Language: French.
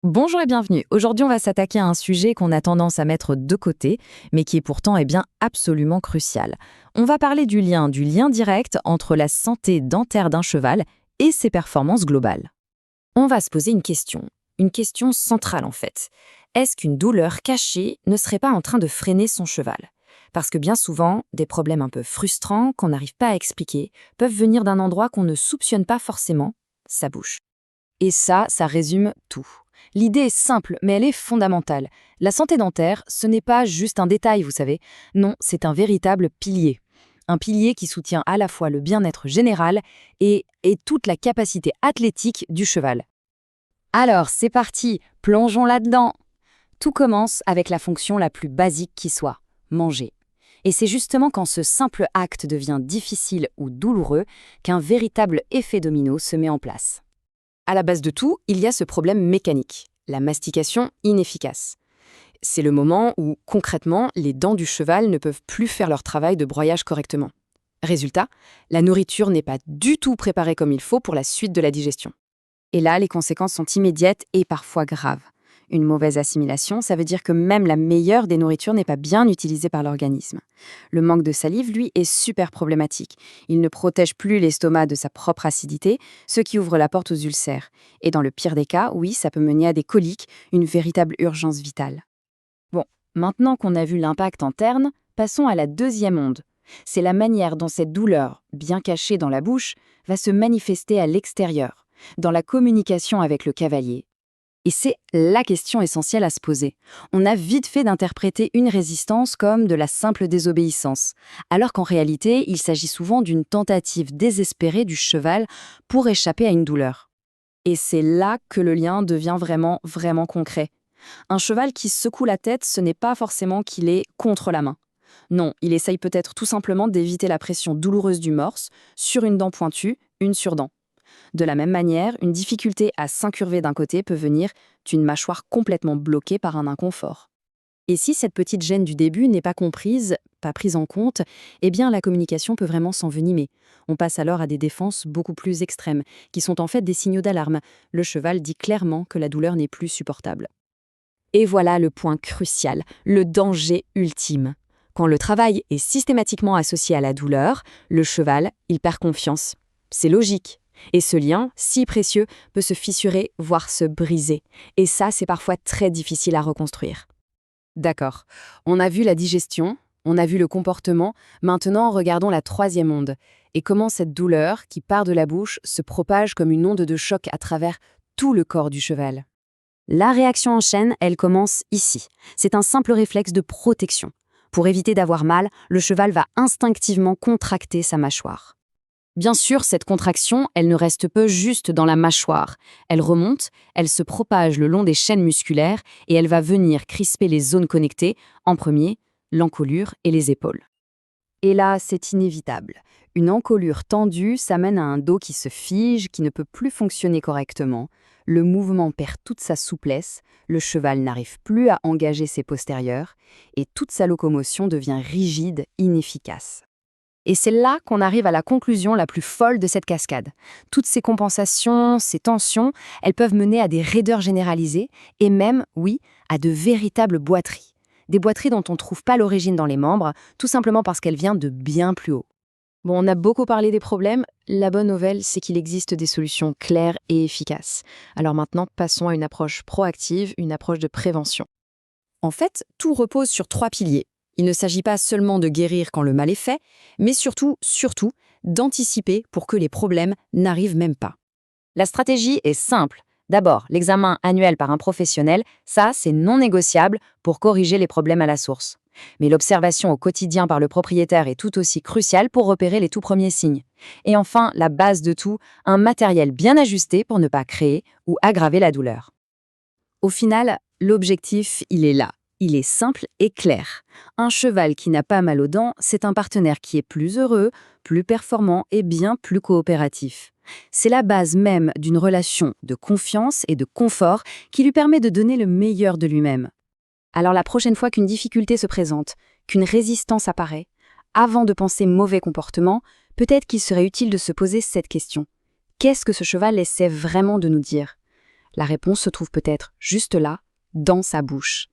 Bonjour et bienvenue. Aujourd'hui, on va s'attaquer à un sujet qu'on a tendance à mettre de côté, mais qui est pourtant absolument crucial. On va parler du lien direct entre la santé dentaire d'un cheval et ses performances globales. On va se poser une question centrale en fait. Est-ce qu'une douleur cachée ne serait pas en train de freiner son cheval? Parce que bien souvent, des problèmes un peu frustrants qu'on n'arrive pas à expliquer peuvent venir d'un endroit qu'on ne soupçonne pas forcément, sa bouche. Et ça résume tout. L'idée est simple, mais elle est fondamentale. La santé dentaire, ce n'est pas juste un détail, vous savez. Non, c'est un véritable pilier. Un pilier qui soutient à la fois le bien-être général et toute la capacité athlétique du cheval. Alors, c'est parti, plongeons là-dedans. Tout commence avec la fonction la plus basique qui soit, manger. Et c'est justement quand ce simple acte devient difficile ou douloureux qu'un véritable effet domino se met en place. À la base de tout, il y a ce problème mécanique, la mastication inefficace. C'est le moment où, concrètement, les dents du cheval ne peuvent plus faire leur travail de broyage correctement. Résultat, la nourriture n'est pas du tout préparée comme il faut pour la suite de la digestion. Et là, les conséquences sont immédiates et parfois graves. Une mauvaise assimilation, ça veut dire que même la meilleure des nourritures n'est pas bien utilisée par l'organisme. Le manque de salive, lui, est super problématique. Il ne protège plus l'estomac de sa propre acidité, ce qui ouvre la porte aux ulcères. Et dans le pire des cas, oui, ça peut mener à des coliques, une véritable urgence vitale. Bon, maintenant qu'on a vu l'impact interne, passons à la deuxième onde. C'est la manière dont cette douleur, bien cachée dans la bouche, va se manifester à l'extérieur, dans la communication avec le cavalier. Et c'est la question essentielle à se poser. On a vite fait d'interpréter une résistance comme de la simple désobéissance, alors qu'en réalité, il s'agit souvent d'une tentative désespérée du cheval pour échapper à une douleur. Et c'est là que le lien devient vraiment concret. Un cheval qui secoue la tête, ce n'est pas forcément qu'il est contre la main. Non, il essaye peut-être tout simplement d'éviter la pression douloureuse du morse sur une dent pointue, une surdent. De la même manière, une difficulté à s'incurver d'un côté peut venir d'une mâchoire complètement bloquée par un inconfort. Et si cette petite gêne du début n'est pas comprise, pas prise en compte, eh bien la communication peut vraiment s'envenimer. On passe alors à des défenses beaucoup plus extrêmes, qui sont en fait des signaux d'alarme. Le cheval dit clairement que la douleur n'est plus supportable. Et voilà le point crucial, le danger ultime. Quand le travail est systématiquement associé à la douleur, le cheval, il perd confiance. C'est logique. Et ce lien, si précieux, peut se fissurer, voire se briser. Et ça, c'est parfois très difficile à reconstruire. D'accord, on a vu la digestion, on a vu le comportement, maintenant regardons la troisième onde. Et comment cette douleur, qui part de la bouche, se propage comme une onde de choc à travers tout le corps du cheval. La réaction en chaîne, elle commence ici. C'est un simple réflexe de protection. Pour éviter d'avoir mal, le cheval va instinctivement contracter sa mâchoire. Bien sûr, cette contraction, elle ne reste pas juste dans la mâchoire. Elle remonte, elle se propage le long des chaînes musculaires et elle va venir crisper les zones connectées, en premier, l'encolure et les épaules. Et là, c'est inévitable. Une encolure tendue, ça mène à un dos qui se fige, qui ne peut plus fonctionner correctement. Le mouvement perd toute sa souplesse, le cheval n'arrive plus à engager ses postérieurs et toute sa locomotion devient rigide, inefficace. Et c'est là qu'on arrive à la conclusion la plus folle de cette cascade. Toutes ces compensations, ces tensions, elles peuvent mener à des raideurs généralisées et même, oui, à de véritables boiteries. Des boiteries dont on ne trouve pas l'origine dans les membres, tout simplement parce qu'elles viennent de bien plus haut. Bon, on a beaucoup parlé des problèmes. La bonne nouvelle, c'est qu'il existe des solutions claires et efficaces. Alors maintenant, passons à une approche proactive, une approche de prévention. En fait, tout repose sur 3 piliers. Il ne s'agit pas seulement de guérir quand le mal est fait, mais surtout, d'anticiper pour que les problèmes n'arrivent même pas. La stratégie est simple. D'abord, l'examen annuel par un professionnel, ça, c'est non négociable pour corriger les problèmes à la source. Mais l'observation au quotidien par le propriétaire est tout aussi cruciale pour repérer les tout premiers signes. Et enfin, la base de tout, un matériel bien ajusté pour ne pas créer ou aggraver la douleur. Au final, l'objectif, il est là. Il est simple et clair. Un cheval qui n'a pas mal aux dents, c'est un partenaire qui est plus heureux, plus performant et bien plus coopératif. C'est la base même d'une relation de confiance et de confort qui lui permet de donner le meilleur de lui-même. Alors la prochaine fois qu'une difficulté se présente, qu'une résistance apparaît, avant de penser mauvais comportement, peut-être qu'il serait utile de se poser cette question. Qu'est-ce que ce cheval essaie vraiment de nous dire ? La réponse se trouve peut-être juste là, dans sa bouche.